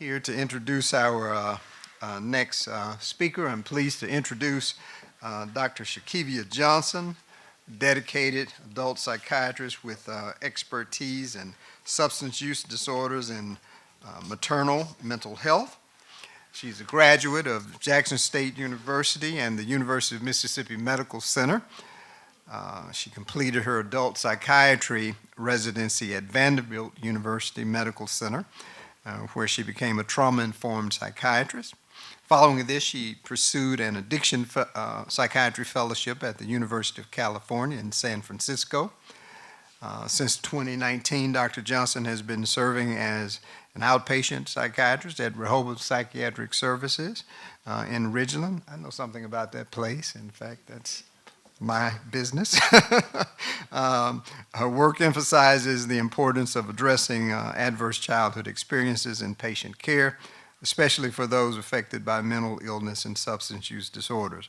Here to introduce our next speaker. I'm pleased to introduce Dr. Shakevia Johnson, dedicated adult psychiatrist with expertise in substance use disorders and maternal mental health. She's a graduate of Jackson State University and the University of Mississippi Medical Center. She completed her adult psychiatry residency at Vanderbilt University Medical Center, where she became a trauma-informed psychiatrist. Following this, she pursued an addiction psychiatry fellowship at the University of California in San Francisco. Since 2019, Dr. Johnson has been serving as an outpatient psychiatrist at Rehoboth Psychiatric Services in Ridgeland. I know something about that place. In fact, that's my business. Her work emphasizes the importance of addressing adverse childhood experiences in patient care, especially for those affected by mental illness and substance use disorders.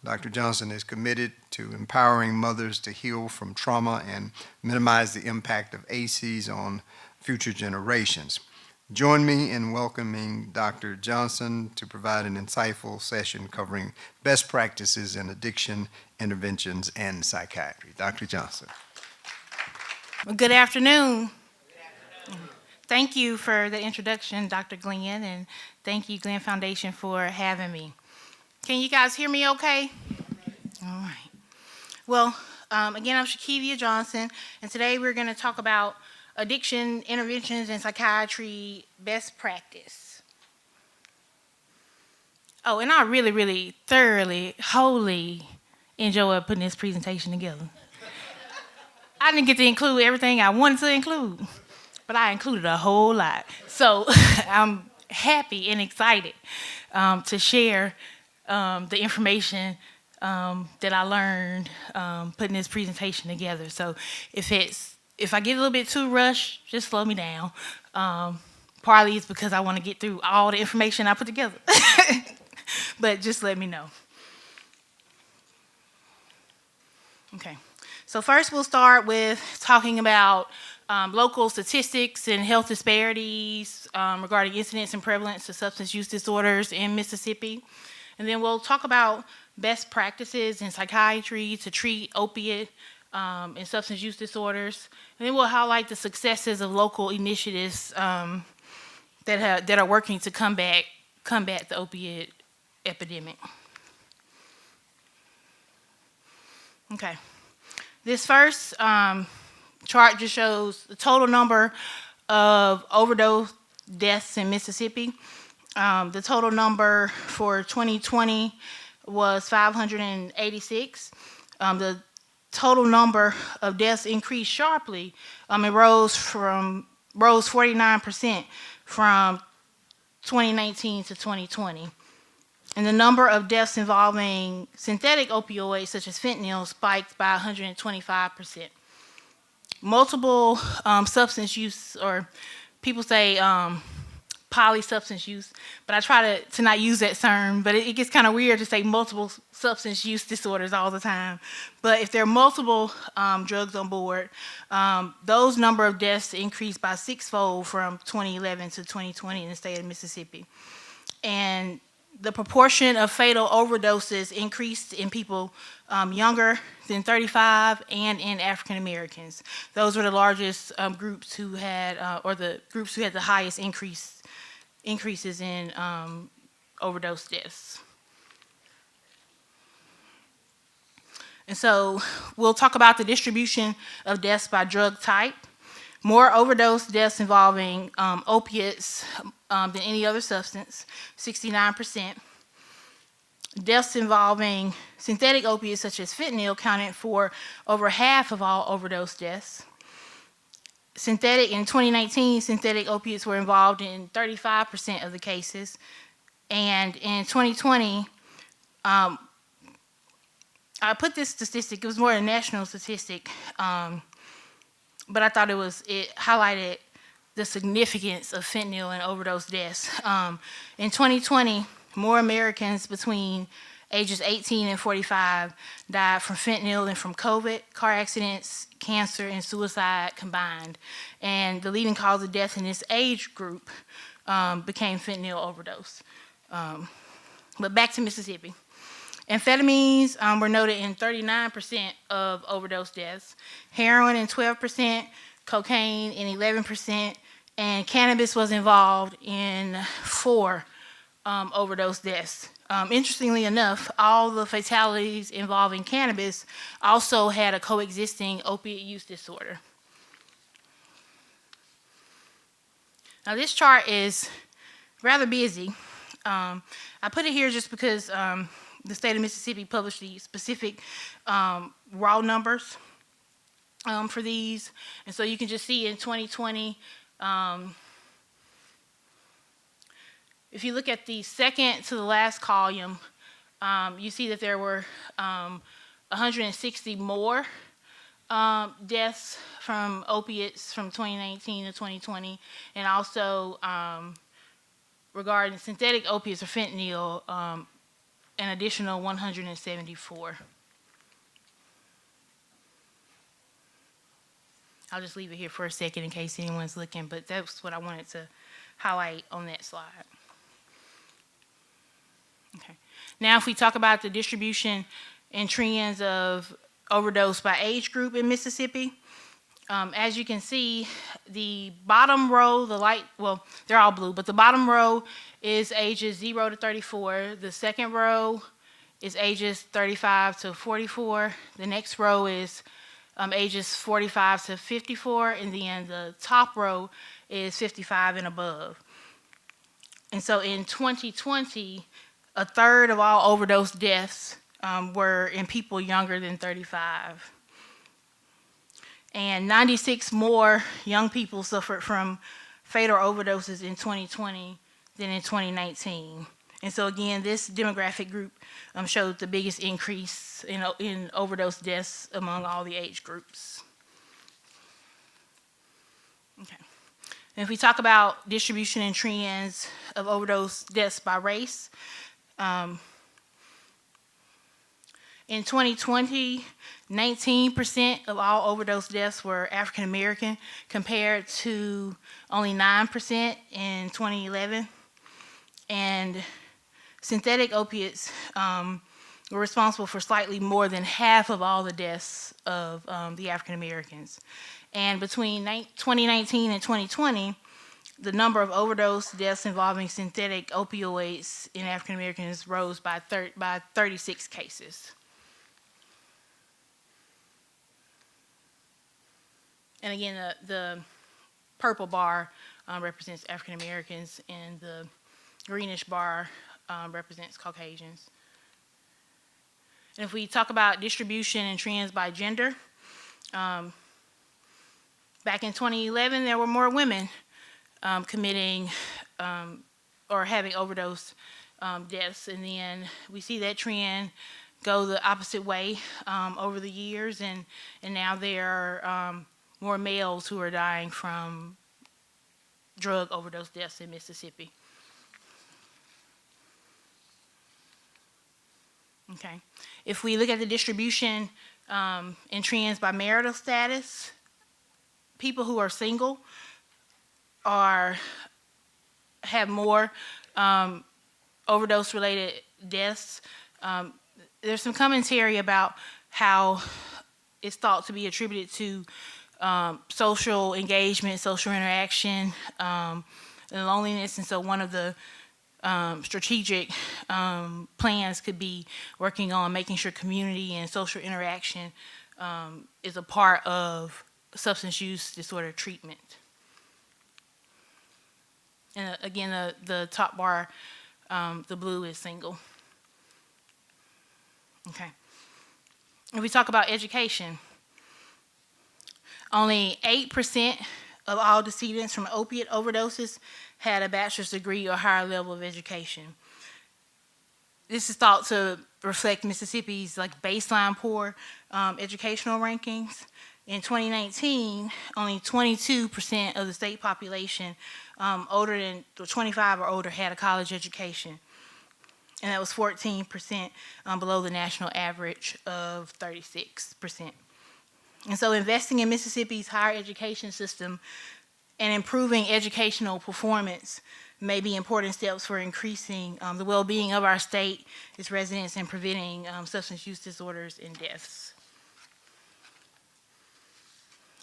Dr. Johnson is committed to empowering mothers to heal from trauma and minimize the impact of ACEs on future generations. Join me in welcoming Dr. Johnson to provide an insightful session covering best practices in addiction interventions and psychiatry. Dr. Johnson. Well, good afternoon. Thank you for the introduction, Dr. Glenn, and thank you, Glenn Foundation, for having me. Can you guys hear me okay? All right. Well, again, I'm Shakevia Johnson, and today we're going to talk about addiction interventions and psychiatry best practice. Oh, and I really, thoroughly, wholly enjoyed putting this presentation together. I didn't get to include everything I wanted to include, but I included a whole lot. So I'm happy and excited to share the information that I learned putting this presentation together. So if I get a little bit too rushed, just slow me down. Partly it's because I want to get through all the information I put together. But just let me know. Okay. So first we'll start with talking about local statistics and health disparities regarding incidence and prevalence of substance use disorders in Mississippi. And then we'll talk about best practices in psychiatry to treat opiate and substance use disorders. And then we'll highlight the successes of local initiatives that are working to combat the opiate epidemic. Okay. This first chart just shows the total number of overdose deaths in Mississippi. The total number for 2020 was 586. The total number of deaths increased sharply. It rose 49% from 2019 to 2020. And the number of deaths involving synthetic opioids, such as fentanyl, spiked by 125%. Multiple substance use, or people say polysubstance use, but I try to not use that term, but it gets kind of weird to say multiple substance use disorders all the time. But if there are multiple drugs on board, those number of deaths increased by sixfold from 2011 to 2020 in the state of Mississippi. And the proportion of fatal overdoses increased in people younger than 35 and in African Americans. Those were the largest groups who had, or the groups who had the highest increases in overdose deaths. And so we'll talk about the distribution of deaths by drug type. More overdose deaths involving opiates than any other substance, 69%. Deaths involving synthetic opiates such as fentanyl accounted for over half of all overdose deaths. In 2019, synthetic opiates were involved in 35% of the cases. And in 2020, I put this statistic, it was more a national statistic, but I thought it highlighted the significance of fentanyl and overdose deaths. In 2020, more Americans between ages 18 and 45 died from fentanyl than from COVID, car accidents, cancer, and suicide combined. And the leading cause of death in this age group became fentanyl overdose. But back to Mississippi. Amphetamines were noted in 39% of overdose deaths, heroin in 12%, cocaine in 11%, and cannabis was involved in 4 overdose deaths. Interestingly enough, all the fatalities involving cannabis also had a coexisting opiate use disorder. Now this chart is rather busy. I put it here just because the state of Mississippi published the specific raw numbers for these. And so you can just see in 2020, if you look at the second to the last column, you see that there were 160 more deaths from opiates from 2019 to 2020, and also regarding synthetic opiates or fentanyl, an additional 174. I'll just leave it here for a second in case anyone's looking, but that's what I wanted to highlight on that slide. Okay. Now, if we talk about the distribution and trends of overdose by age group in Mississippi, as you can see, the bottom row, well, they're all blue, but the bottom row is ages 0 to 34. The second row is ages 35 to 44. The next row is ages 45 to 54, and then the top row is 55 and above. And so in 2020, a third of all overdose deaths were in people younger than 35. And 96 more young people suffered from fatal overdoses in 2020 than in 2019. And so again, this demographic group showed the biggest increase in overdose deaths among all the age groups. Okay. And if we talk about distribution and trends of overdose deaths by race, in 2020, 19% of all overdose deaths were African American, compared to only 9% in 2011. And synthetic opiates were responsible for slightly more than half of all the deaths of the African Americans. And between 2019 and 2020, the number of overdose deaths involving synthetic opioids in African Americans rose by 36 cases. And again, the purple bar represents African Americans, and the greenish bar represents Caucasians. And if we talk about distribution and trends by gender, back in 2011, there were more women committing or having overdose deaths, and then we see that trend go the opposite way over the years, and now there are more males who are dying from drug overdose deaths in Mississippi. Okay. If we look at the distribution and trends by marital status, people who are single have more overdose-related deaths. There's some commentary about how it's thought to be attributed to social engagement, social interaction, and loneliness. And so one of the strategic plans could be working on making sure community and social interaction is a part of substance use disorder treatment. And again, the top bar, the blue, is single. Okay. If we talk about education, only 8% of all decedents from opiate overdoses had a bachelor's degree or higher level of education. This is thought to reflect Mississippi's baseline poor educational rankings. In 2019, only 22% of the state population older than 25 or older had a college education, and that was 14% below the national average of 36%. And so investing in Mississippi's higher education system and improving educational performance may be important steps for increasing the well-being of our state, its residents, and preventing substance use disorders and deaths.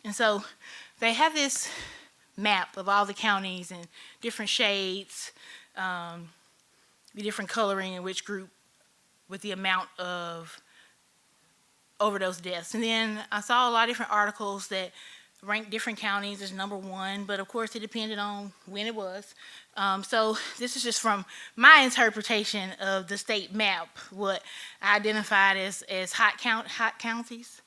And so they have this map of all the counties and different shades, the different coloring in which group with the amount of overdose deaths. And then I saw a lot of different articles that ranked different counties as number one, but of course it depended on when it was. So this is just from my interpretation of the state map, what I identified as hot counties.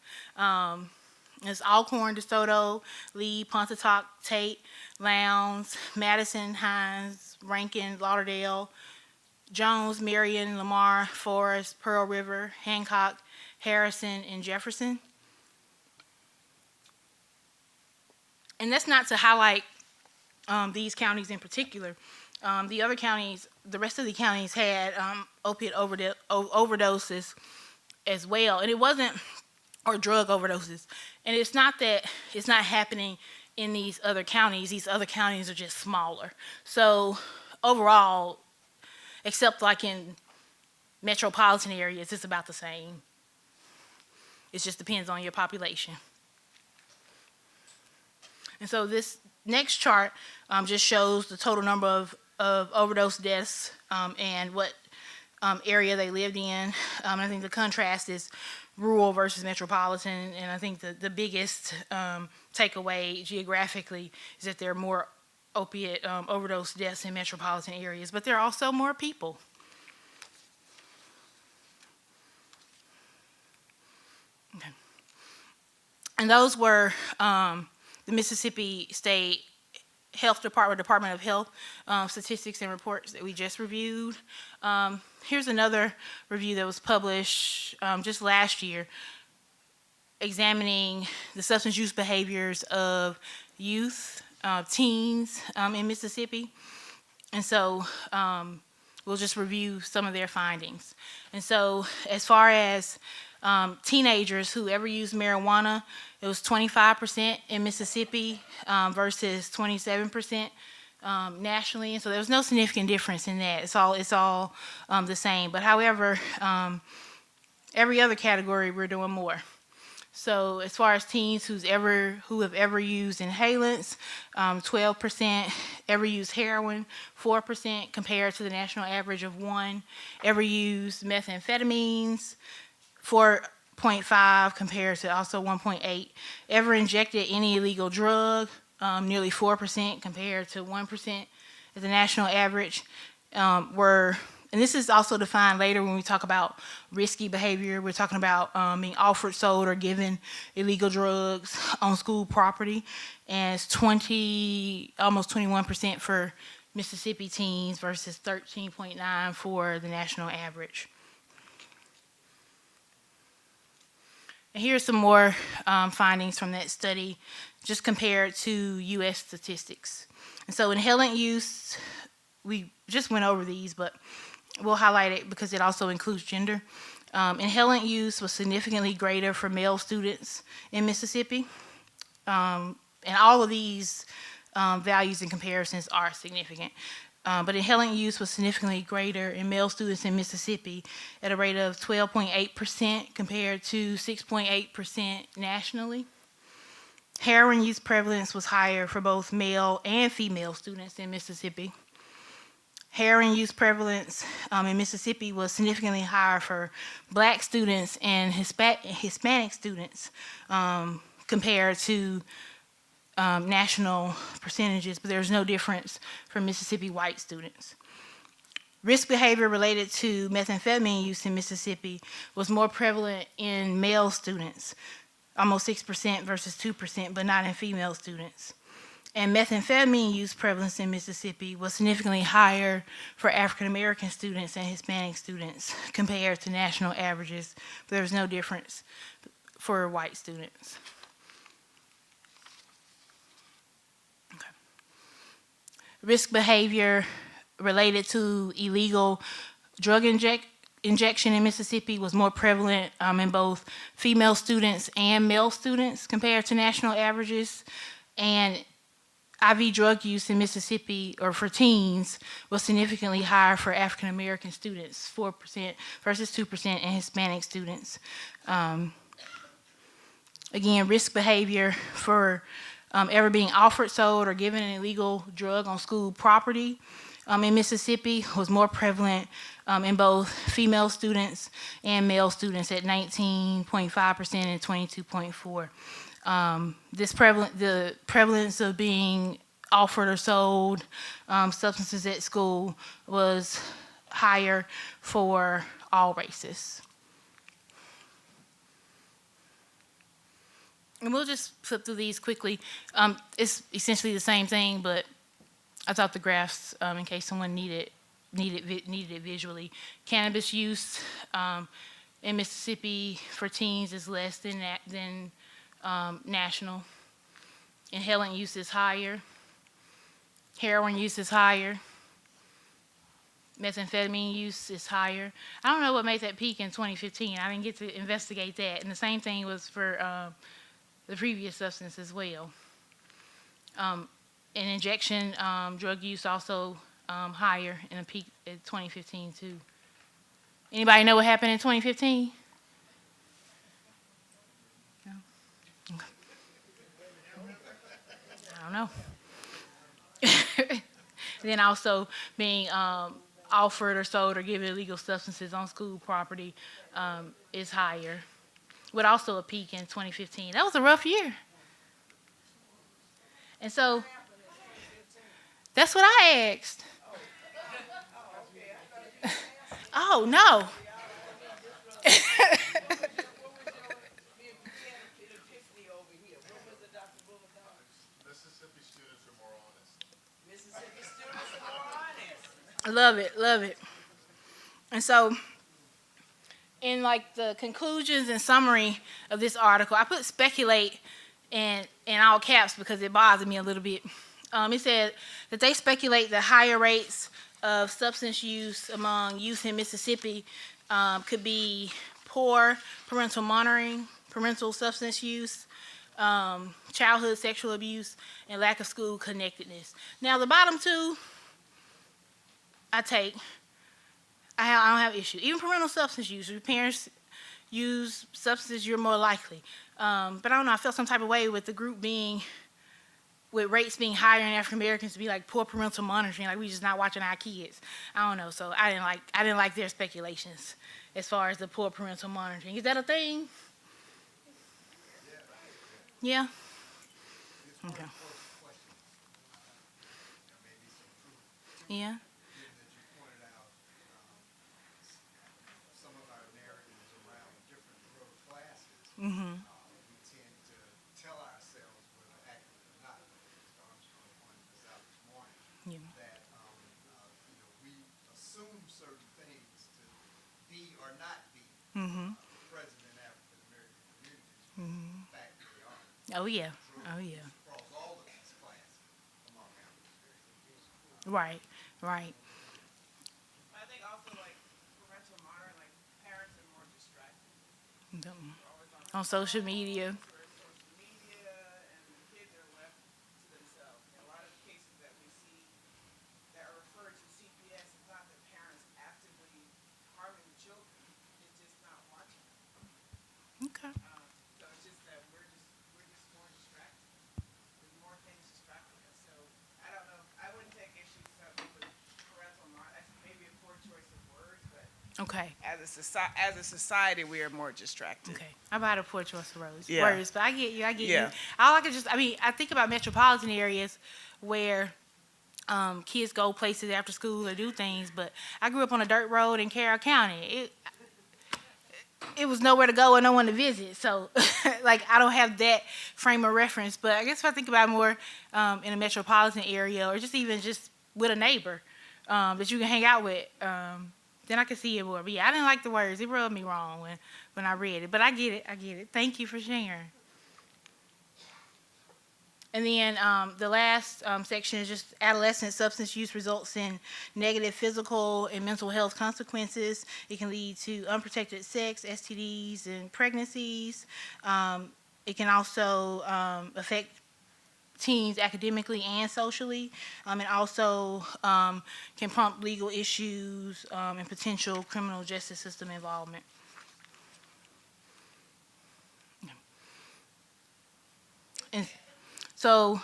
It's Alcorn, DeSoto, Lee, Pontotoc, Tate, Lowndes, Madison, Hines, Rankin, Lauderdale, Jones, Marion, Lamar, Forest, Pearl River, Hancock, Harrison, and Jefferson. And that's not to highlight these counties in particular. The other counties, the rest of the counties had opiate overdoses as well. And it wasn't, or drug overdoses. And it's not that it's not happening in these other counties. These other counties are just smaller. So overall, except like in metropolitan areas, it's about the same. It just depends on your population. And so this next chart just shows the total number of overdose deaths and what area they lived in. I think the contrast is rural versus metropolitan, and I think the biggest takeaway geographically is that there are more opiate overdose deaths in metropolitan areas, but there are also more people. Okay. And those were the Mississippi State Department of Health statistics and reports that we just reviewed. Here's another review that was published just last year, examining the substance use behaviors of youth, teens in Mississippi. And so we'll just review some of their findings. And so as far as teenagers who ever used marijuana, it was 25% in Mississippi versus 27% nationally, and so there was no significant difference in that. It's all the same. But however, every other category we're doing more. So as far as teens who have ever used inhalants, 12% ever used heroin, 4% compared to the national average of 1%. Ever used methamphetamines, 4.5 compared to also 1.8. Ever injected any illegal drug, nearly 4% compared to 1% as the national average. And this is also defined later when we talk about risky behavior. We're talking about being offered, sold, or given illegal drugs on school property. And it's almost 21% for Mississippi teens versus 13.9 for the national average. And here's some more findings from that study, just compared to U.S. statistics. And so inhalant use, we just went over these, but we'll highlight it because it also includes gender. Inhalant use was significantly greater for male students in Mississippi. And all of these values and comparisons are significant. But inhalant use was significantly greater in male students in Mississippi at a rate of 12.8% compared to 6.8% nationally. Heroin use prevalence was higher for both male and female students in Mississippi. Heroin use prevalence in Mississippi was significantly higher for Black students and Hispanic students compared to national percentages, but there's no difference for Mississippi white students. Risk behavior related to methamphetamine use in Mississippi was more prevalent in male students, almost 6% versus 2%, but not in female students. And methamphetamine use prevalence in Mississippi was significantly higher for African American students and Hispanic students compared to national averages, but there was no difference for white students. Risk behavior related to illegal drug injection in Mississippi was more prevalent in both female students and male students compared to national averages. And IV drug use in Mississippi, or for teens, was significantly higher for African American students, 4% versus 2%, and Hispanic students. Again, risk behavior for ever being offered, sold, or given an illegal drug on school property in Mississippi was more prevalent in both female students and male students at 19.5% and 22.4%. The prevalence of being offered or sold substances at school was higher for all races. And we'll just flip through these quickly. It's essentially the same thing, but I thought the graphs, in case someone needed it visually. Cannabis use in Mississippi for teens is less than national. Inhalant use is higher. Heroin use is higher. Methamphetamine use is higher. I don't know what made that peak in 2015. I didn't get to investigate that. And the same thing was for the previous substance as well. And injection drug use also higher in a peak in 2015 too. Anybody know what happened in 2015? No? Okay. I don't know. Then also being offered or sold or given illegal substances on school property is higher, with also a peak in 2015. That was a rough year. And so that's what I asked. Oh, no. Mississippi students are more honest. Love it, love it. And so in like the conclusions and summary of this article, I put speculate in all caps because it bothered me a little bit. It said that they speculate that higher rates of substance use among youth in Mississippi could be poor parental monitoring, parental substance use, childhood sexual abuse, and lack of school connectedness. Now, the bottom two, I don't have issue. Even parental substance use, if your parents use substances, you're more likely. But I don't know, I felt some type of way with the group with rates being higher in African Americans to be like poor parental monitoring, like we just not watching our kids. I don't know, so I didn't like their speculations as far as the poor parental monitoring. Is that a thing? Yeah? Okay. Yeah? Mm-hmm. We tend to tell ourselves, whether accurate or not, Mr. Armstrong pointed this out this morning, Yeah. that we assume certain things to be or not be Mm-hmm. present in African American communities. Mm-hmm. In fact, they are. Oh, yeah. Oh, yeah. Across all of these classes among African Americans. Right, right. I think also like parental monitoring, like parents are more distracted. On social media. Social media, and the kids are left to themselves. And a lot of cases that we see that are referred to CPS, it's not that parents actively harming the children. It's just not watching. Okay. So it's just that we're just more distracted. There's more things distracting us. So I don't know. I wouldn't take issue with parental monitoring. That's maybe a poor choice of words, but Okay. as a society, we are more distracted. Okay. I've had a poor choice of words, Yeah. but I get you. I Yeah. you. I think about metropolitan areas where kids go places after school or do things, but I grew up on a dirt road in Carroll County. It was nowhere to go and no one to visit, so like I don't have that frame of reference. But I guess if I think about it more in a metropolitan area, or just even just with a neighbor that you can hang out with, then I can see it more. But yeah, I didn't like the words. It rubbed me wrong when I read it. But I get it. Thank you for sharing. And then the last section is just adolescent substance use results in negative physical and mental health consequences. It can lead to unprotected sex, STDs, and pregnancies. It can also affect teens academically and socially, and also can prompt legal issues and potential criminal justice system involvement. And so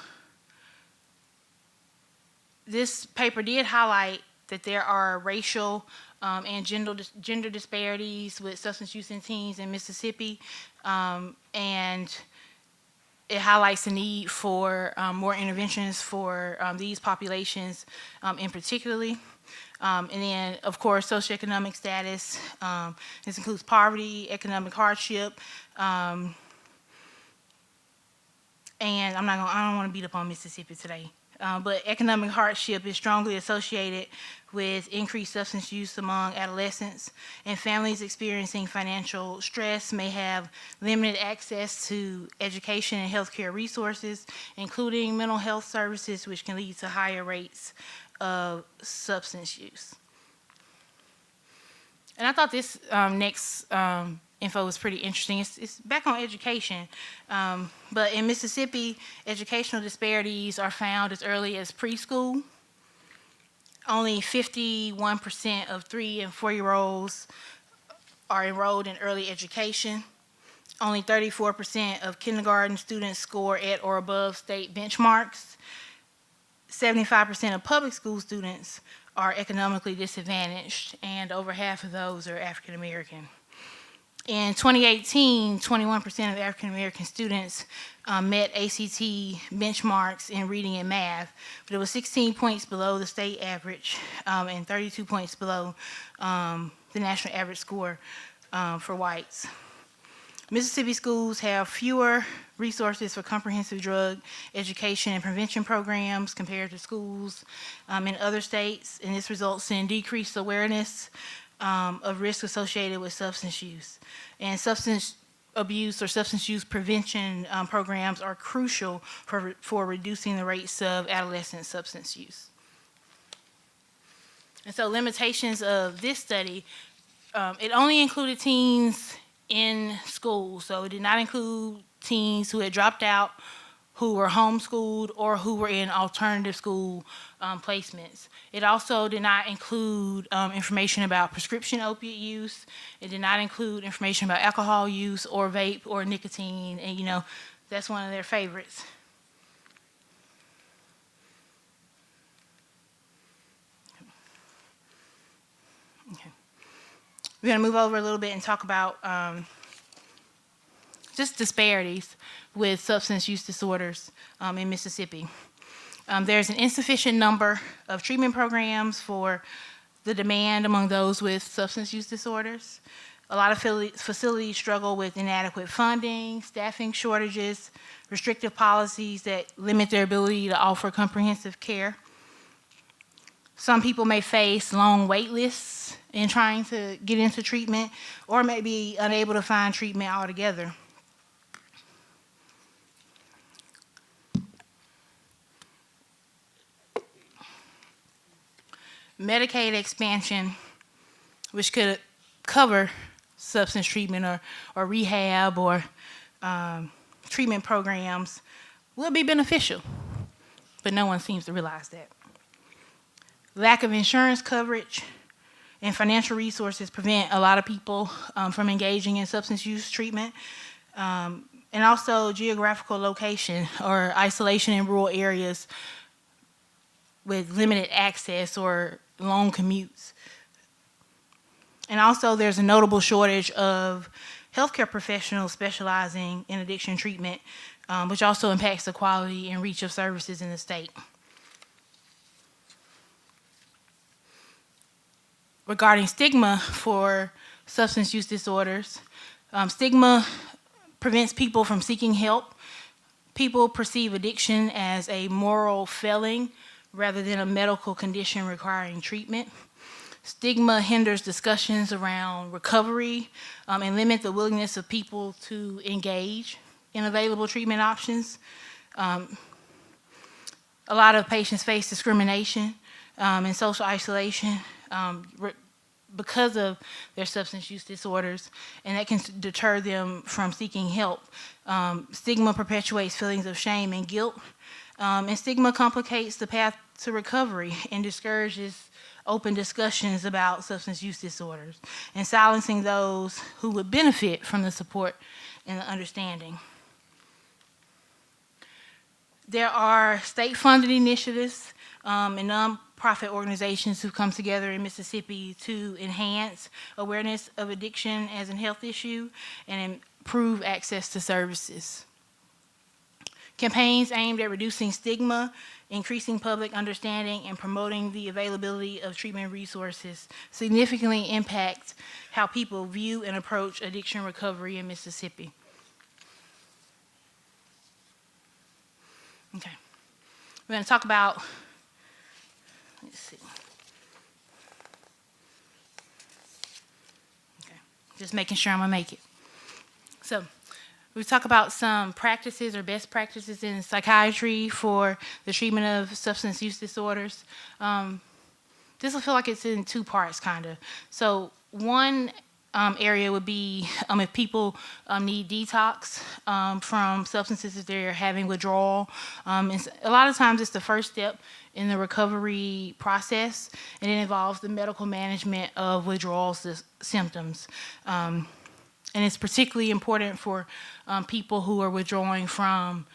this paper did highlight that there are racial and gender disparities with substance use in teens in Mississippi, and it highlights the need for more interventions for these populations in particularly. And then, of course, socioeconomic status. This includes poverty, economic hardship, and I don't want to beat up on Mississippi today. But economic hardship is strongly associated with increased substance use among adolescents, and families experiencing financial stress may have limited access to education and healthcare resources, including mental health services, which can lead to higher rates of substance use. And I thought this next info was pretty interesting. It's back on education, but in Mississippi, educational disparities are found as early as preschool. Only 51% of 3- and 4-year-olds are enrolled in early education. Only 34% of kindergarten students score at or above state benchmarks. 75% of public school students are economically disadvantaged, and over half of those are African American. In 2018, 21% of African American students met ACT benchmarks in reading and math, but it was 16 points below the state average and 32 points below the national average score for whites. Mississippi schools have fewer resources for comprehensive drug education and prevention programs compared to schools in other states, and this results in decreased awareness of risk associated with substance use. And substance abuse or substance use prevention programs are crucial for reducing the rates of adolescent substance use. And so limitations of this study, it only included teens in school, so it did not include teens who had dropped out, who were homeschooled, or who were in alternative school placements. It also did not include information about prescription opiate use. It did not include information about alcohol use or vape or nicotine, and you know, that's one of their favorites. Okay. We're going to move over a little bit and talk about just disparities with substance use disorders in Mississippi. There's an insufficient number of treatment programs for the demand among those with substance use disorders. A lot of facilities struggle with inadequate funding, staffing shortages, restrictive policies that limit their ability to offer comprehensive care. Some people may face long wait lists in trying to get into treatment, or may be unable to find treatment altogether. Medicaid expansion, which could cover substance treatment or rehab or treatment programs, will be beneficial, but no one seems to realize that. Lack of insurance coverage and financial resources prevent a lot of people from engaging in substance use treatment, and also geographical location or isolation in rural areas with limited access or long commutes. And also there's a notable shortage of healthcare professionals specializing in addiction treatment, which also impacts the quality and reach of services in the state. Regarding stigma for substance use disorders, stigma prevents people from seeking help. People perceive addiction as a moral failing rather than a medical condition requiring treatment. Stigma hinders discussions around recovery and limit the willingness of people to engage in available treatment options. A lot of patients face discrimination and social isolation because of their substance use disorders, and that can deter them from seeking help. Stigma perpetuates feelings of shame and guilt, And stigma complicates the path to recovery and discourages open discussions about substance use disorders and silencing those who would benefit from the support and the understanding. There are state-funded initiatives and nonprofit organizations who come together in Mississippi to enhance awareness of addiction as a health issue and improve access to services. Campaigns aimed at reducing stigma, increasing public understanding, and promoting the availability of treatment resources significantly impact how people view and approach addiction recovery in Mississippi. Okay. We're going to talk about, let's see. Okay. Just making sure I'm going to make it. So, we talk about some practices or best practices in psychiatry for the treatment of substance use disorders. This will feel like it's in two parts, kind of. So one area would be if people need detox from substances that they're having withdrawal. A lot of times it's the first step in the recovery process, and it involves the medical management of withdrawal symptoms. And it's particularly important for people who are withdrawing from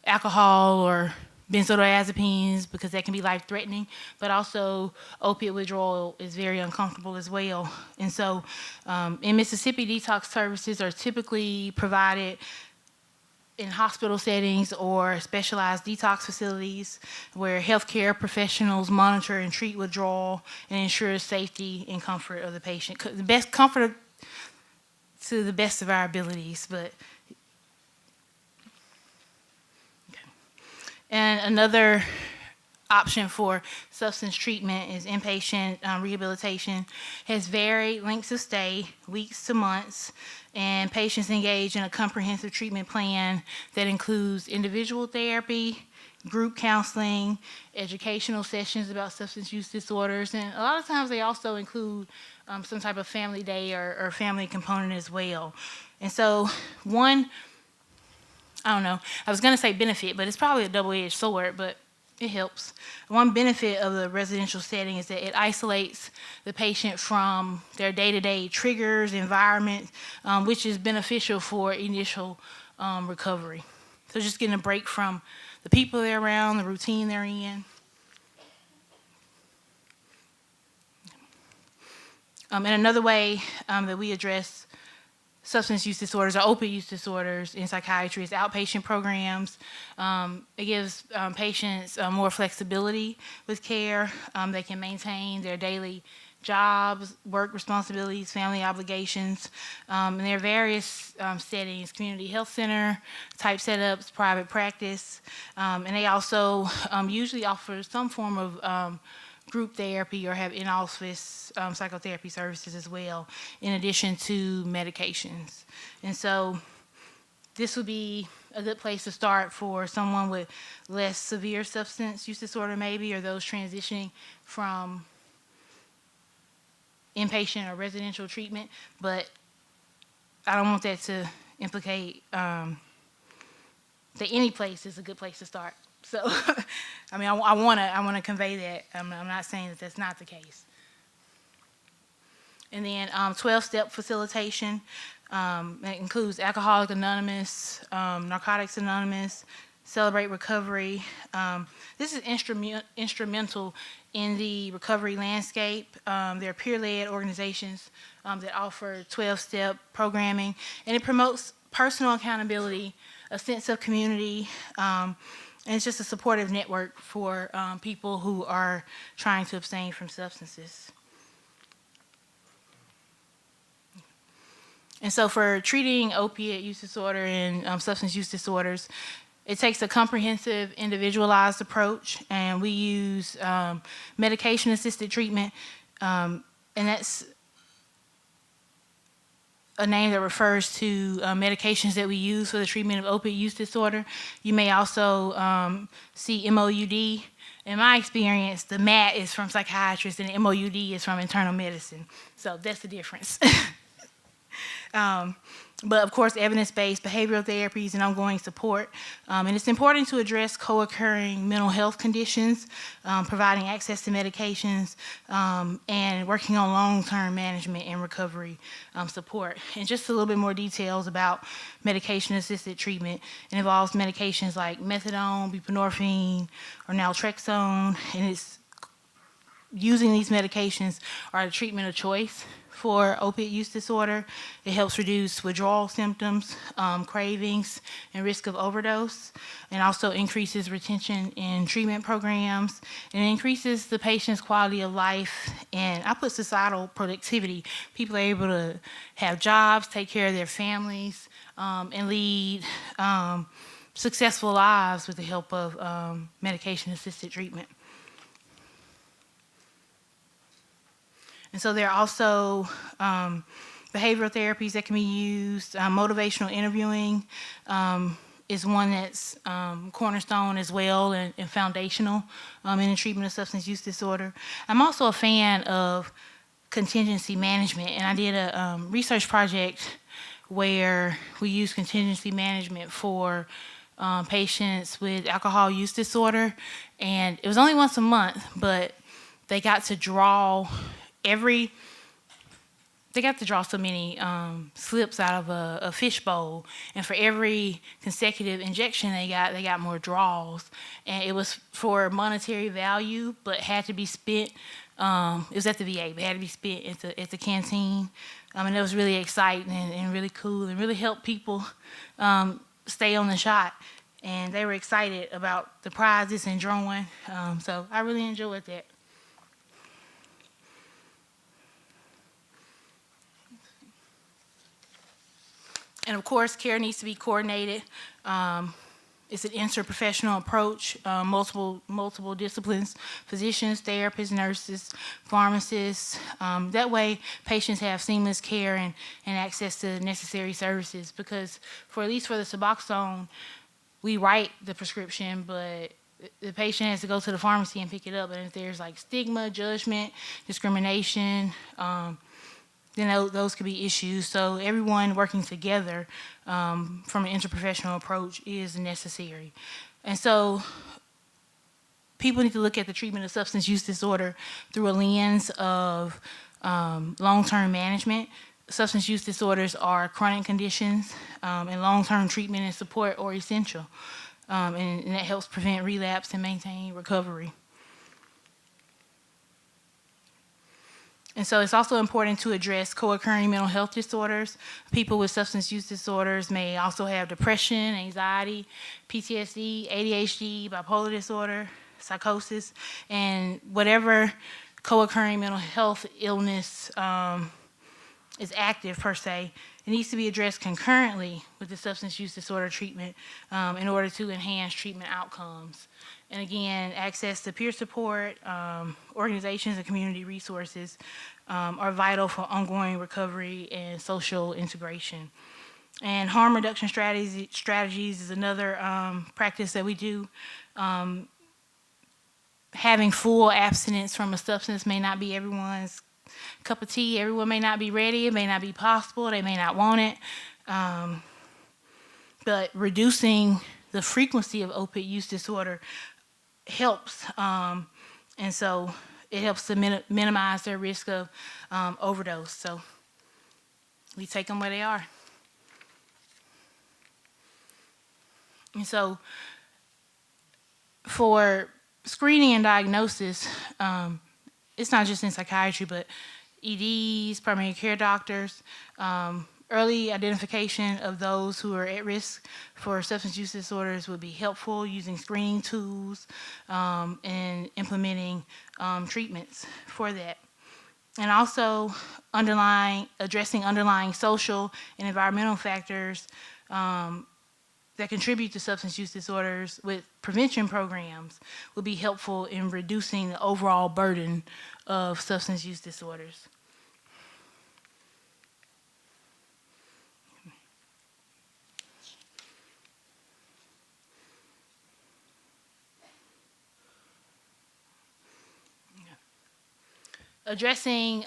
alcohol or benzodiazepines because that can be life-threatening, but also opiate withdrawal is very uncomfortable as well. And so in Mississippi, detox services are typically provided in hospital settings or specialized detox facilities where healthcare professionals monitor and treat withdrawal and ensure safety and comfort of the patient. The best comfort to the best of our abilities, but okay. And another option for substance treatment is inpatient rehabilitation. Has varied lengths of stay, weeks to months, and patients engage in a comprehensive treatment plan that includes individual therapy, group counseling, educational sessions about substance use disorders, and a lot of times they also include some type of family day or family component as well. And so one, I don't know, I was going to say benefit, but it's probably a double-edged sword, but it helps. One benefit of the residential setting is that it isolates the patient from their day-to-day triggers, environment, which is beneficial for initial recovery. So just getting a break from the people they're around, the routine they're in. And another way that we address substance use disorders or opiate use disorders in psychiatry is outpatient programs. It gives patients more flexibility with care. They can maintain their daily jobs, work responsibilities, family obligations. And there are various settings, community health center type setups, private practice. And they also usually offer some form of group therapy or have in-office psychotherapy services as well, in addition to medications. And so this would be a good place to start for someone with less severe substance use disorder maybe, or those transitioning from inpatient or residential treatment. But I don't want that to implicate that any place is a good place to start. So, I mean, I want to convey that. I'm not saying that that's not the case. And then 12-step facilitation. That includes Alcoholics Anonymous, Narcotics Anonymous, Celebrate Recovery. This is instrumental in the recovery landscape. There are peer-led organizations that offer 12-step programming, and it promotes personal accountability, a sense of community, and it's just a supportive network for people who are trying to abstain from substances. And so for treating opiate use disorder and substance use disorders, it takes a comprehensive, individualized approach, and we use medication-assisted treatment, and that's a name that refers to medications that we use for the treatment of opiate use disorder. You may also see MOUD. In my experience, the MAT is from psychiatrists and the MOUD is from internal medicine. So that's the difference. But of course, evidence-based behavioral therapies and ongoing support. And it's important to address co-occurring mental health conditions, providing access to medications, and working on long-term management and recovery support. And just a little bit more details about medication-assisted treatment. It involves medications like methadone, buprenorphine, or naltrexone, and it's using these medications are a treatment of choice for opiate use disorder. It helps reduce withdrawal symptoms, cravings, and risk of overdose, and also increases retention in treatment programs, and increases the patient's quality of life, and I put societal productivity. People are able to have jobs, take care of their families, and lead successful lives with the help of medication-assisted treatment. And so there are also behavioral therapies that can be used. Motivational interviewing is one that's cornerstone as well and foundational in the treatment of substance use disorder. I'm also a fan of contingency management, and I did a research project where we used contingency management for patients with alcohol use disorder, and it was only once a month, but they got to draw so many slips out of a fish bowl, and for every consecutive injection they got more draws, and it was for monetary value, but had to be spent. It was at the VA, but had to be spent at the canteen, and it was really exciting and really cool, and really helped people stay on the shot, and they were excited about the prizes and drawing. So I really enjoyed that. And of course, care needs to be coordinated. It's an interprofessional approach, multiple disciplines, physicians, therapists, nurses, pharmacists. That way, patients have seamless care and access to necessary services, because at least for the Suboxone, we write the prescription, but the patient has to go to the pharmacy and pick it up. And if there's like stigma, judgment, discrimination, then those could be issues. So everyone working together from an interprofessional approach is necessary. And so people need to look at the treatment of substance use disorder through a lens of long-term management. Substance use disorders are chronic conditions, and long-term treatment and support are essential. And that helps prevent relapse and maintain recovery. And so it's also important to address co-occurring mental health disorders. People with substance use disorders may also have depression, anxiety, PTSD, ADHD, bipolar disorder, psychosis, and whatever co-occurring mental health illness is active per se. It needs to be addressed concurrently with the substance use disorder treatment in order to enhance treatment outcomes. And again, access to peer support, organizations and community resources are vital for ongoing recovery and social integration. And harm reduction strategies is another practice that we do. Having full abstinence from a substance may not be everyone's cup of tea. Everyone may not be ready. It may not be possible. They may not want it. But reducing the frequency of opiate use disorder helps, and so it helps to minimize their risk of overdose. So we take them where they are. And so for screening and diagnosis, it's not just in psychiatry, but EDs, primary care doctors, early identification of those who are at risk for substance use disorders would be helpful, using screening tools and implementing treatments for that. And also addressing underlying social and environmental factors that contribute to substance use disorders with prevention programs would be helpful in reducing the overall burden of substance use disorders. Addressing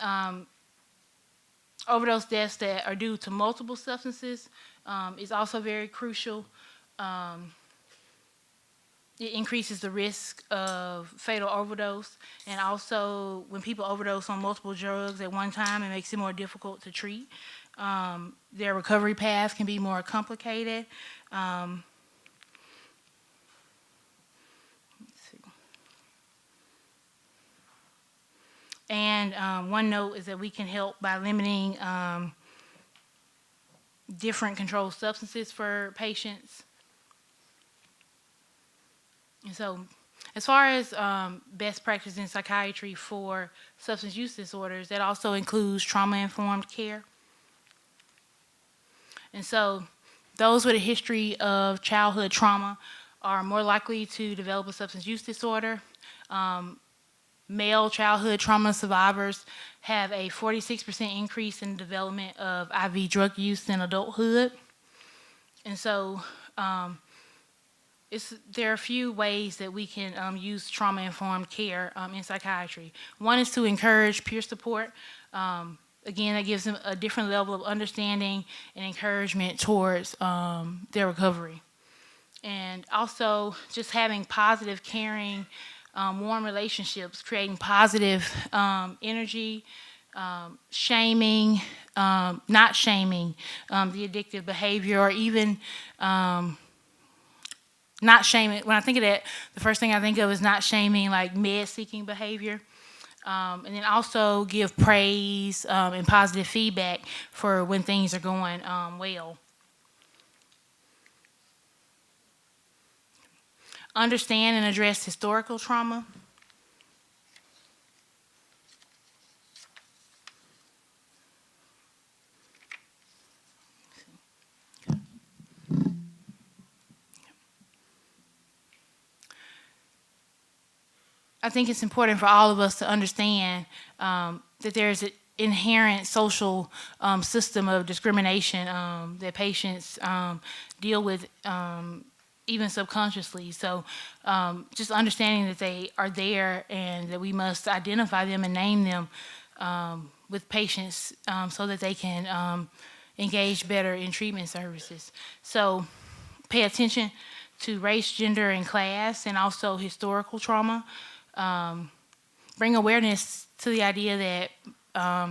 overdose deaths that are due to multiple substances is also very crucial. It increases the risk of fatal overdose, and also when people overdose on multiple drugs at one time, it makes it more difficult to treat. Their recovery path can be more complicated. Let's see. And one note is that we can help by limiting different controlled substances for patients. And so, as far as best practice in psychiatry for substance use disorders, that also includes trauma-informed care. And so, those with a history of childhood trauma are more likely to develop a substance use disorder. Male childhood trauma survivors have a 46% increase in development of IV drug use in adulthood. And so, there are a few ways that we can use trauma-informed care in psychiatry. One is to encourage peer support. Again, that gives them a different level of understanding and encouragement towards their recovery. And also, just having positive, caring, warm relationships, creating positive energy, shaming, not shaming the addictive behavior, or even not shaming. When I think of that, the first thing I think of is not shaming like med-seeking behavior. And then also give praise and positive feedback for when things are going well. Understand and address historical trauma. I think it's important for all of us to understand that there's an inherent social system of discrimination that patients deal with even subconsciously. So just understanding that they are there and that we must identify them and name them with patients so that they can engage better in treatment services. So pay attention to race, gender, and class, and also historical trauma. Bring awareness to the idea that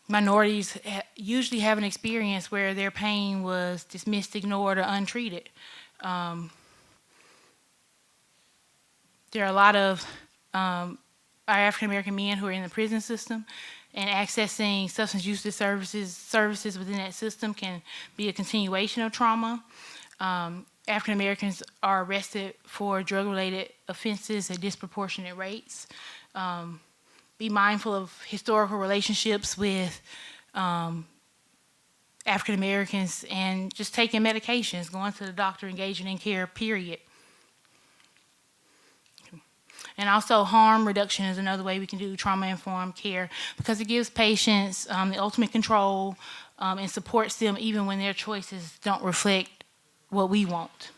minorities usually have an experience where their pain was dismissed, ignored, or untreated. There are a lot of our African American men who are in the prison system, and accessing substance use services within that system can be a continuation of trauma. African Americans are arrested for drug-related offenses at disproportionate rates. Be mindful of historical relationships with African Americans, and just taking medications, going to the doctor, engaging in care, period. And also harm reduction is another way we can do trauma-informed care, because it gives patients the ultimate control and supports them even when their choices don't reflect what we want.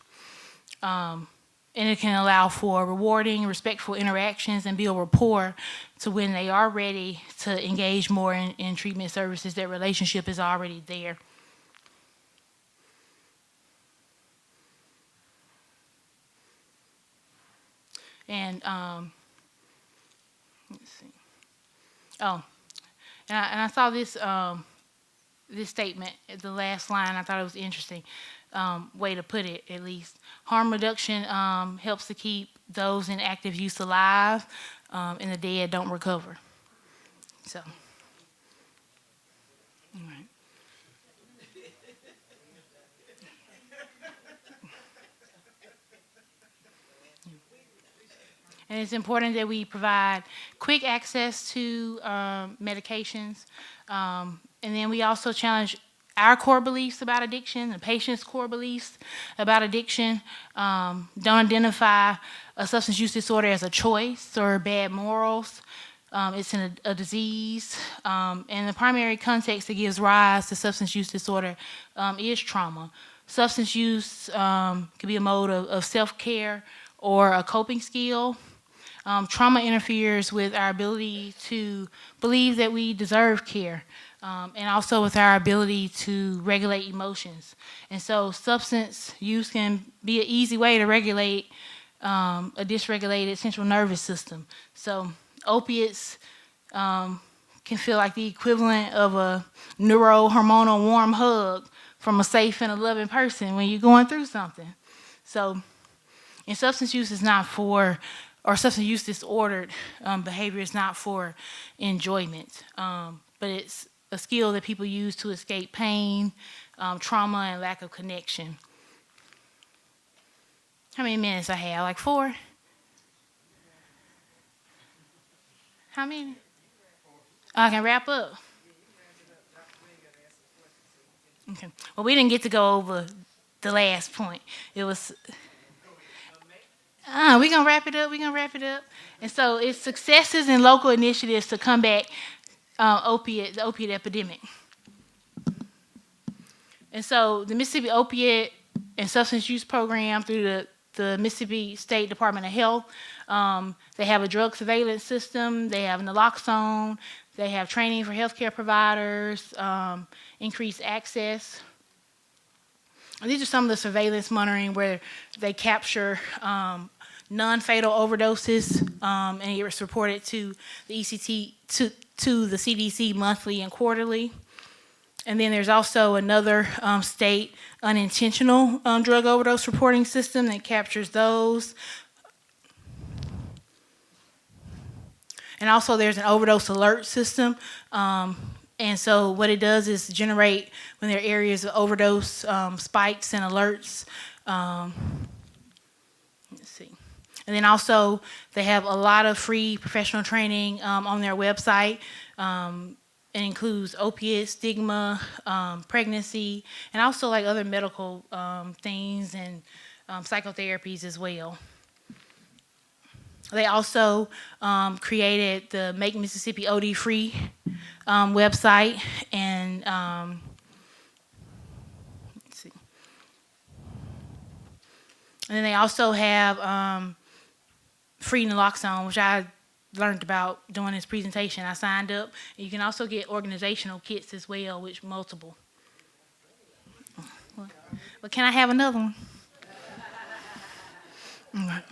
And it can allow for rewarding, respectful interactions and build rapport to when they are ready to engage more in treatment services. That relationship is already there. And let's see. Oh, and I saw this this statement at the last line. I thought it was interesting. Way to put it, at least. Harm reduction helps to keep those in active use alive, and the dead don't recover. So, all right. And it's important that we provide quick access to medications, and then we also challenge our core beliefs about addiction, the patient's core beliefs about addiction. Don't identify a substance use disorder as a choice or bad morals. It's a disease. And the primary context that gives rise to substance use disorder is trauma. Substance use can be a mode of self-care or a coping skill. Trauma interferes with our ability to believe that we deserve care. and also with our ability to regulate emotions. And so substance use can be an easy way to regulate a dysregulated central nervous system. So opiates can feel like the equivalent of a neurohormonal warm hug from a safe and a loving person when you're going through something. So, and substance use is not for, or substance use disordered behavior is not for enjoyment, but it's a skill that people use to escape pain, trauma, and lack of connection. How many minutes I have? Like 4? How many? I can wrap up. Okay. Well, we didn't get to go over the last point. It was. We're gonna wrap it up. We're gonna wrap it up. And so it's successes and local initiatives to combat the opiate epidemic. And so the Mississippi Opiate and Substance Use Program through the Mississippi State Department of Health, they have a drug surveillance system. They have naloxone. They have training for healthcare providers, increased access. And these are some of the surveillance monitoring where they capture non-fatal overdoses, and it's reported to the ECT, to the CDC monthly and quarterly. And then there's also another state unintentional drug overdose reporting system that captures those. And also there's an overdose alert system. And so what it does is generate, when there are areas of overdose, spikes and alerts. Let's see. And then also they have a lot of free professional training on their website. It includes opiate, stigma, pregnancy, and also like other medical things and psychotherapies as well. They also created the Make Mississippi OD Free website, and let's see. And then they also have free naloxone, which I learned about doing this presentation. I signed up. You can also get organizational kits as well, which multiple. But can I have another one? All right.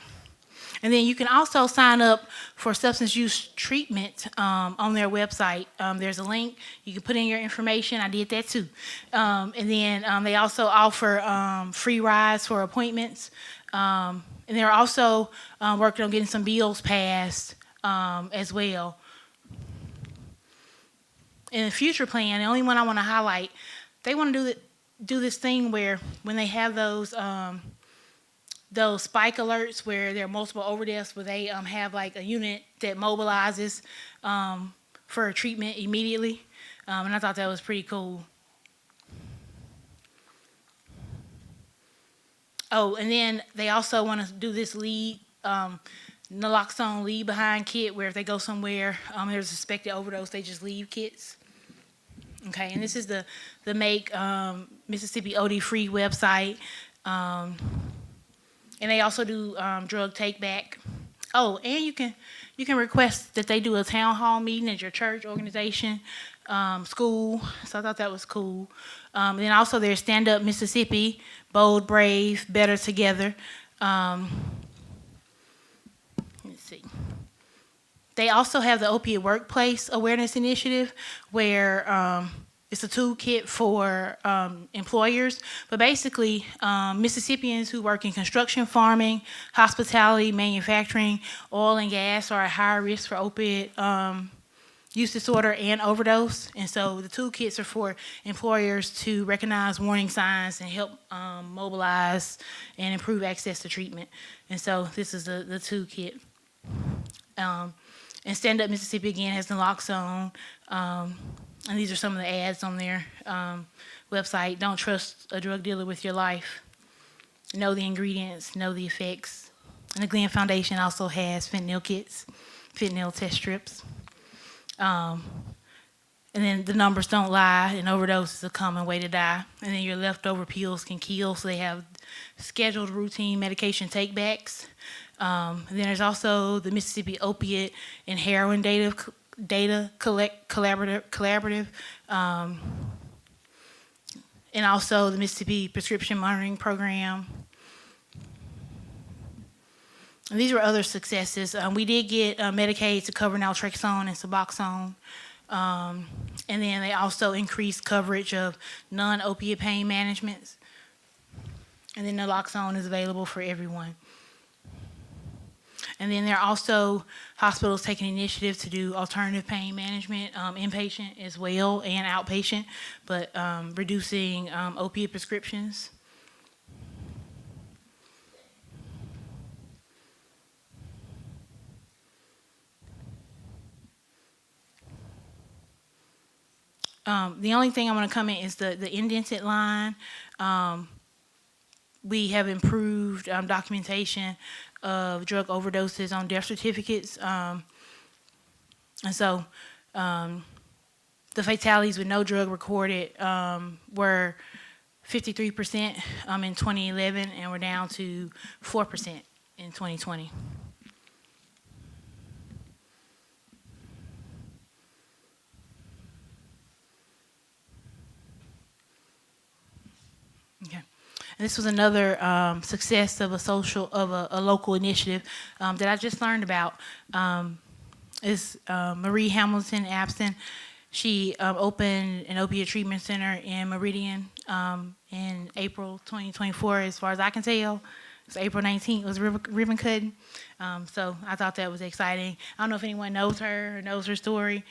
And then you can also sign up for substance use treatment on their website. There's a link. You can put in your information. I did that too. And then they also offer free rides for appointments. And they're also working on getting some bills passed as well. In the future plan, the only one I want to highlight, they want to do this thing where when they have those spike alerts where there are multiple overdoses, where they have like a unit that mobilizes for a treatment immediately. And I thought that was pretty cool. Oh, and then they also want to do this lead, naloxone leave behind kit, where if they go somewhere, there's a suspected overdose, they just leave kits. Okay, and this is the Make Mississippi OD Free website. And they also do drug take back. Oh, and you can request that they do a town hall meeting at your church, organization, school. So I thought that was cool. And then also there's Stand Up Mississippi, Bold, Brave, Better Together. Let's see. They also have the Opiate Workplace Awareness Initiative, where it's a toolkit for employers, but basically Mississippians who work in construction, farming, hospitality, manufacturing, oil and gas are at higher risk for opiate use disorder and overdose. And so the toolkits are for employers to recognize warning signs and help mobilize and improve access to treatment. And so this is the toolkit. And Stand Up Mississippi, again, has naloxone. And these are some of the ads on their website. Don't trust a drug dealer with your life. Know the ingredients, know the effects. And the Glenn Foundation also has fentanyl kits, fentanyl test strips. And then the numbers don't lie, and overdose is a common way to die. And then your leftover pills can kill, so they have scheduled routine medication takebacks. And then there's also the Mississippi Opiate and Heroin Data data collaborative, and also the Mississippi Prescription Monitoring Program. And these were other successes. We did get Medicaid to cover naltrexone and Suboxone. And then they also increased coverage of non-opiate pain management. And then naloxone is available for everyone. And then there are also hospitals taking initiative to do alternative pain management, inpatient as well and outpatient, but reducing opiate prescriptions. The only thing I want to comment is the indented line. We have improved documentation of drug overdoses on death certificates. And so the fatalities with no drug recorded were 53% in 2011, and we're down to 4% in 2020. Okay. And this was another success of a local initiative that I just learned about. Is Marie Hamilton Abston. She opened an opiate treatment center in Meridian in April 2024, as far as I can tell. It's April 19th, it was ribbon cutting. So I thought that was exciting. I don't know if anyone knows her or knows her story.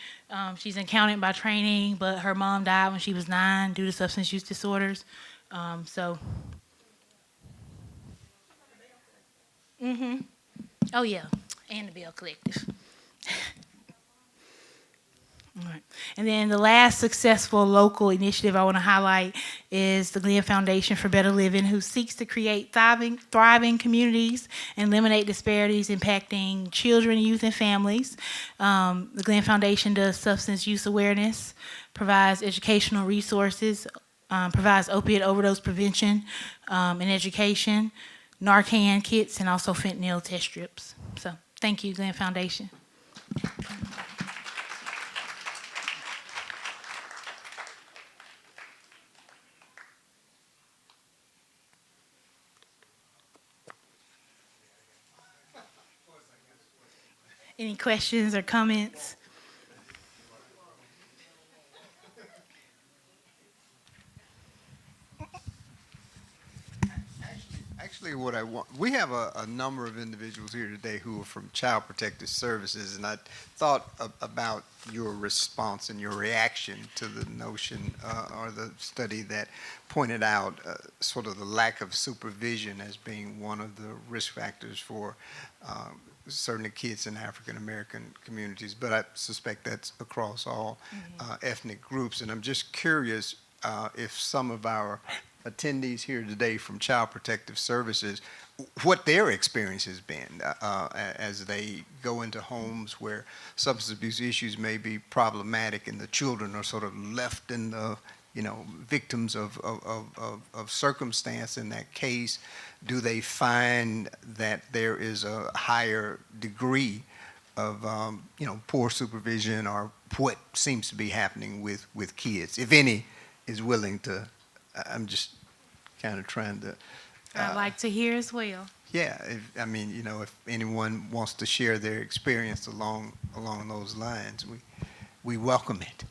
She's an accountant by training, but her mom died when she was 9 due to substance use disorders. Oh yeah, and the Bell Collective. All right. And then the last successful local initiative I want to highlight is the Glenn Foundation for Better Living, who seeks to create thriving communities and eliminate disparities impacting children, youth, and families. The Glenn Foundation does substance use awareness, provides educational resources, provides opiate overdose prevention and education, Narcan kits, and also fentanyl test strips. So thank you, Glenn Foundation. Any questions or comments? Actually, what I want, we have a number of individuals here today who are from Child Protective Services, and I thought about your response and your reaction to the notion or the study that pointed out sort of the lack of supervision as being one of the risk factors for certainly kids in African American communities, but I suspect that's across all ethnic groups. And I'm just curious if some of our attendees here today from Child Protective Services, what their experience has been as they go into homes where substance abuse issues may be problematic and the children are sort of left in the, victims of circumstance in that case. Do they find that there is a higher degree of, poor supervision, or what seems to be happening with kids, if any, is willing to? I'm just kind of trying to. I'd like to hear as well. Yeah, if anyone wants to share their experience along those lines, we welcome it.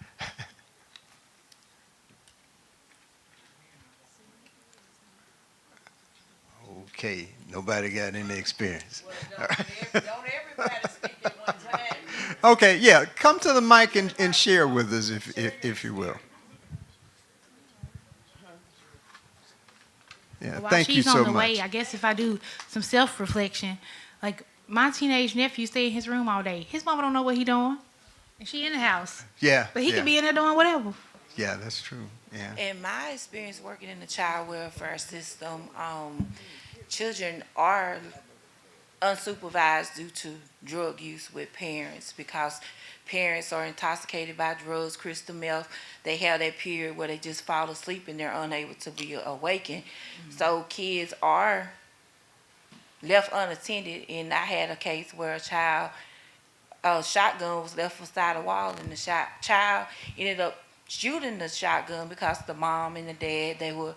Okay, nobody got any experience. Well, don't everybody speak at one time. Okay, yeah, come to the mic and share with us if you will. Yeah, While thank you she's so on the much. way, I guess if I do some self-reflection, like my teenage nephew stay in his room all day. His mama don't know what he doing, and she in the house. Yeah, But he yeah. could be in there doing whatever. Yeah, that's true. Yeah. In my experience working in the child welfare system, children are unsupervised due to drug use with parents because parents are intoxicated by drugs, crystal meth. They have that period where they just fall asleep and they're unable to be awakened. So kids are left unattended. And I had a case where a child a shotgun was left beside the wall, and the child ended up shooting the shotgun because the mom and the dad, they were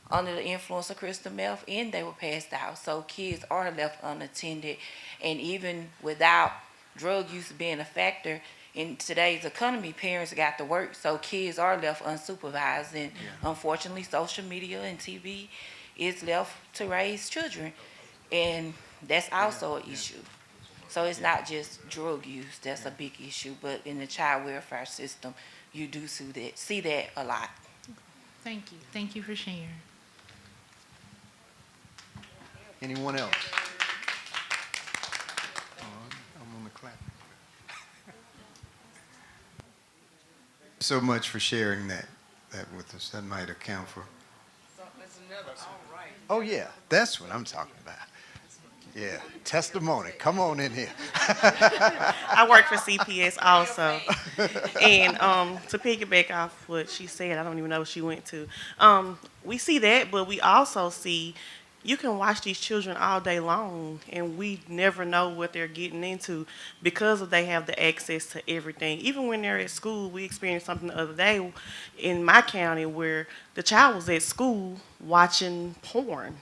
under the influence of crystal meth and they were passed out. So kids are left unattended, and even without drug use being a factor in today's economy, parents got to work, so kids are left unsupervised, and unfortunately social media and TV is left to raise children, and that's also an issue. So it's not just drug use, that's a big issue, but in the child welfare system, you do see that a lot. Thank you. Thank you for sharing. Anyone else? I'm on the clap. So much for sharing that with us. That might account for. Oh yeah, that's what I'm talking about. Yeah, testimony. Come on in here. I work for CPS also. And to piggyback off what she said, I don't even know what she went to. We see that, but we also see you can watch these children all day long, and we never know what they're getting into because they have the access to everything. Even when they're at school, we experienced something the other day in my county where the child was at school watching porn.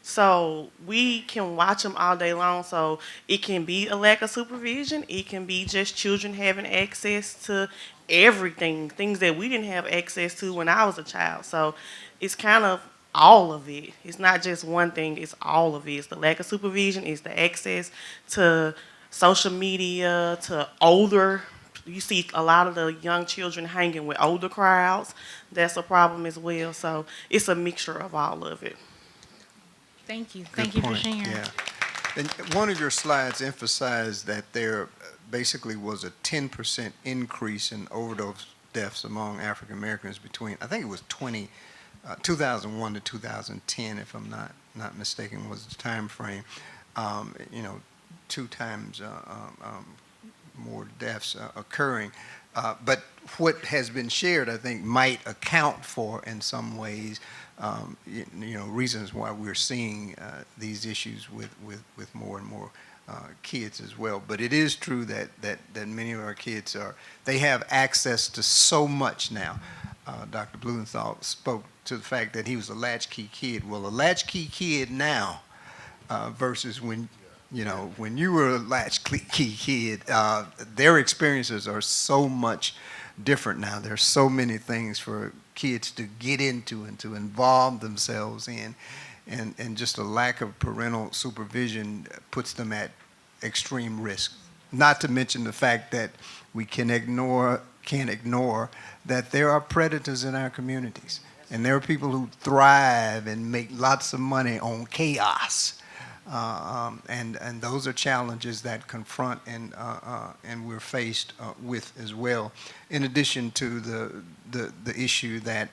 So we can watch them all day long. So it can be a lack of supervision. It can be just children having access to everything, things that we didn't have access to when I was a child. So it's kind of all of it. It's not just one thing, it's all of it. It's the lack of supervision, it's the access to social media, to older. You see a lot of the young children hanging with older crowds. That's a problem as well. So it's a mixture of all of it. Thank you. Good Thank you for point. sharing. Yeah. And one of your slides emphasized that there basically was a 10% increase in overdose deaths among African Americans between, I think it was 2001 to 2010, if I'm not mistaken, was the time frame. 2 times more deaths occurring. But what has been shared, I think, might account for, in some ways, reasons why we're seeing these issues with more and more kids as well. But it is true that many of our kids they have access to so much now. Dr. Blumenthal spoke to the fact that he was a latchkey kid. Well, a latchkey kid now versus when you were a latchkey kid, their experiences are so much different now. There's so many things for kids to get into and to involve themselves in, and just a lack of parental supervision puts them at extreme risk. Not to mention the fact that we can't ignore that there are predators in our communities, and there are people who thrive and make lots of money on chaos. And those are challenges that confront and we're faced with as well. In addition to the issue that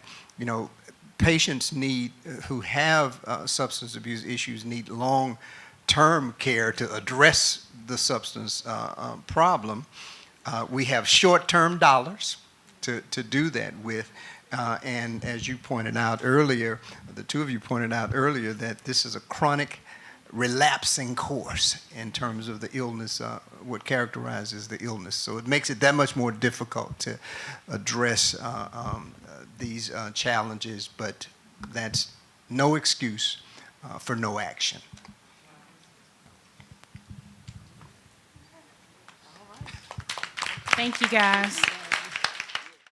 patients who have substance abuse issues need long-term care to address the substance problem. We have short-term dollars to do that with. And as you pointed out earlier, the two of you pointed out earlier, that this is a chronic relapsing course in terms of the illness, what characterizes the illness. So it makes it that much more difficult to address these challenges, but that's no excuse for no action. Thank you, guys.